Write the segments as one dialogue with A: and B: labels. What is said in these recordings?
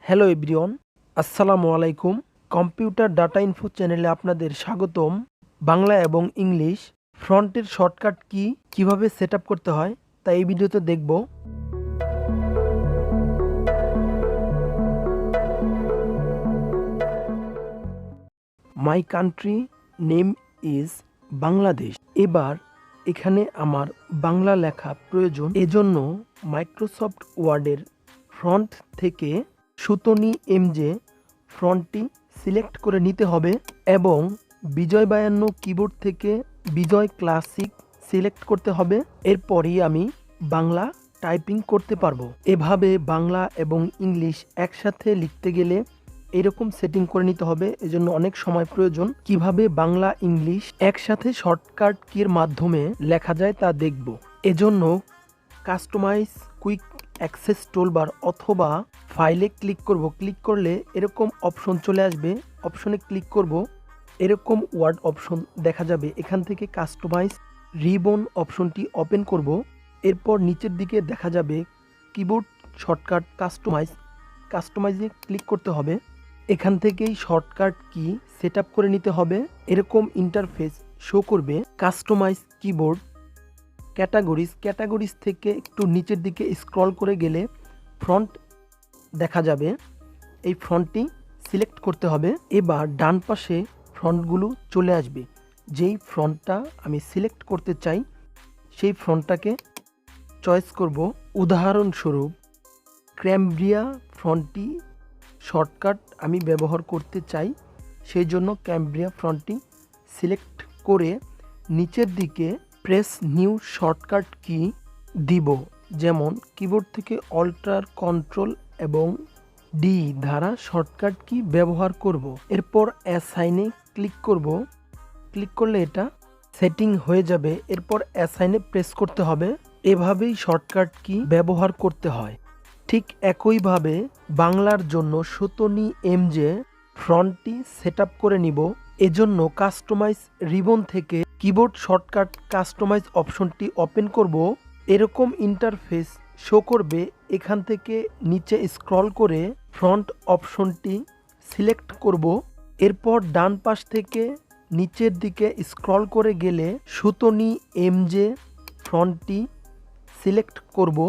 A: Hello everyone, আসসালামু আলাইকুম। Computer data info চ্যানেলে আপনাদের স্বাগতম। বাংলা এবং ইংলিশ ফন্টের শর্টকাট কি কিভাবে সেট আপ করতে হয় তা এই ভিডিওতে দেখব। My country name is Bangladesh. এবার এখানে আমার বাংলা লেখা প্রয়োজন, এজন্য মাইক্রোসফট ওয়ার্ডের ফ্রন্ট থেকে সুতনি এমজে ফন্টটি সিলেক্ট করে নিতে হবে এবং বিজয় 52 কিবোর্ড থেকে বিজয় ক্লাসিক সিলেক্ট করতে হবে। এরপরই আমি বাংলা টাইপিং করতে পারবো। এভাবে বাংলা এবং ইংলিশ একসাথে লিখতে গেলে এরকম সেটিং করে নিতে হবে, এজন্য অনেক সময় প্রয়োজন। কিভাবে বাংলা ইংলিশ একসাথে শর্টকাট কির মাধ্যমে লেখা যায় তা দেখব। এজন্য কাস্টমাইজ কুইক অ্যাক্সেস টুলবার অথবা ফাইলে ক্লিক করব। ক্লিক করলে এরকম অপশন চলে আসবে। অপশনে ক্লিক করব, এরকম ওয়ার্ড অপশন দেখা যাবে। এখান থেকে কাস্টমাইজ রিবন অপশনটি ওপেন করব। এরপর নিচের দিকে দেখা যাবে কিবোর্ড শর্টকাট কাস্টমাইজে ক্লিক করতে হবে। এখান থেকেই শর্টকাট কি সেট আপ করে নিতে হবে। এরকম ইন্টারফেস শো করবে। কাস্টমাইজ কিবোর্ড ক্যাটাগরিজ থেকে একটু নিচের দিকে স্ক্রল করে গেলে ফ্রন্ট দেখা যাবে। এই ফ্রন্টটি সিলেক্ট করতে হবে। এবার ডান পাশে ফ্রন্টগুলো চলে আসবে। যেই ফ্রন্টটা আমি সিলেক্ট করতে চাই সেই ফ্রন্টটাকে চয়েস করব। উদাহরণস্বরূপ ক্যামব্রিয়া ফ্রন্টটি শর্টকাট আমি ব্যবহার করতে চাই, সেই জন্য ক্যামব্রিয়া ফ্রন্টটি সিলেক্ট করে নিচের দিকে প্রেস নিউ শর্টকাট কি দিব। যেমন কিবোর্ড থেকে অল্টার কন্ট্রোল এবং ডি দ্বারা শর্টকাট কি ব্যবহার করব। এরপর অ্যাসাইনে ক্লিক করব। ক্লিক করলে এটা সেটিং হয়ে যাবে। এরপর অ্যাসাইনে প্রেস করতে হবে। এভাবেই শর্টকাট কি ব্যবহার করতে হয়। ঠিক একইভাবে বাংলার জন্য সুতনি এমজে ফ্রন্টটি সেট আপ করে নিব। এজন্য কাস্টমাইজ রিবন থেকে কিবোর্ড শর্টকাট কাস্টমাইজ অপশনটি ওপেন করব। এরকম ইন্টারফেস শো করবে। এখান থেকে নিচে স্ক্রল করে ফ্রন্ট অপশনটি সিলেক্ট করব। এরপর ডান পাশ থেকে নিচের দিকে স্ক্রল করে গেলে সুতনি এমজে ফ্রন্টটি সিলেক্ট করব।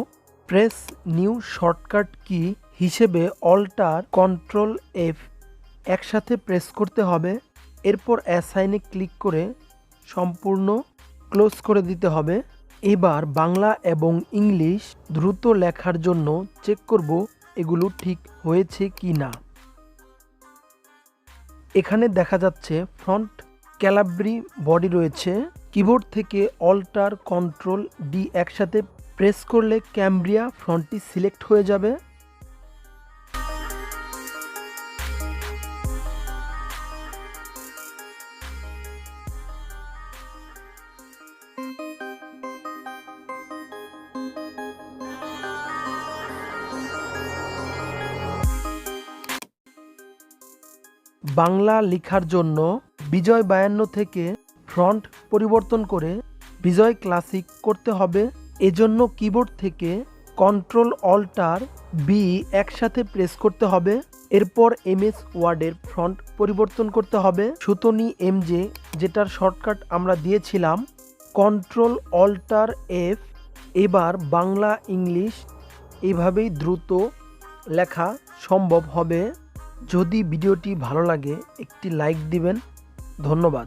A: প্রেস নিউ শর্টকাট কি হিসেবে অল্টার কন্ট্রোল এফ একসাথে প্রেস করতে হবে। এরপর অ্যাসাইনে ক্লিক করে সম্পূর্ণ ক্লোজ করে দিতে হবে। এবার বাংলা এবং ইংলিশ দ্রুত লেখার জন্য চেক করব এগুলো ঠিক হয়েছে কি না। এখানে দেখা যাচ্ছে ফ্রন্ট ক্যালাব্রি বডি রয়েছে। কিবোর্ড থেকে অল্টার কন্ট্রোল ডি একসাথে প্রেস করলে ক্যামব্রিয়া ফ্রন্টটি সিলেক্ট হয়ে যাবে। বাংলা লেখার জন্য বিজয় 52 থেকে ফন্ট পরিবর্তন করে বিজয় ক্লাসিক করতে হবে। এজন্য কিবোর্ড থেকে কন্ট্রোল অল্টার বি একসাথে প্রেস করতে হবে। এরপর এমএস ওয়ার্ডের ফন্ট পরিবর্তন করতে হবে। সুতনি এমজে যেটার শর্টকাট আমরা দিয়েছিলাম কন্ট্রোল অল্টার এফ। এবার বাংলা ইংলিশ এইভাবেই দ্রুত লেখা সম্ভব হবে। যদি ভিডিওটি ভালো লাগে একটি লাইক দিবেন। ধন্যবাদ।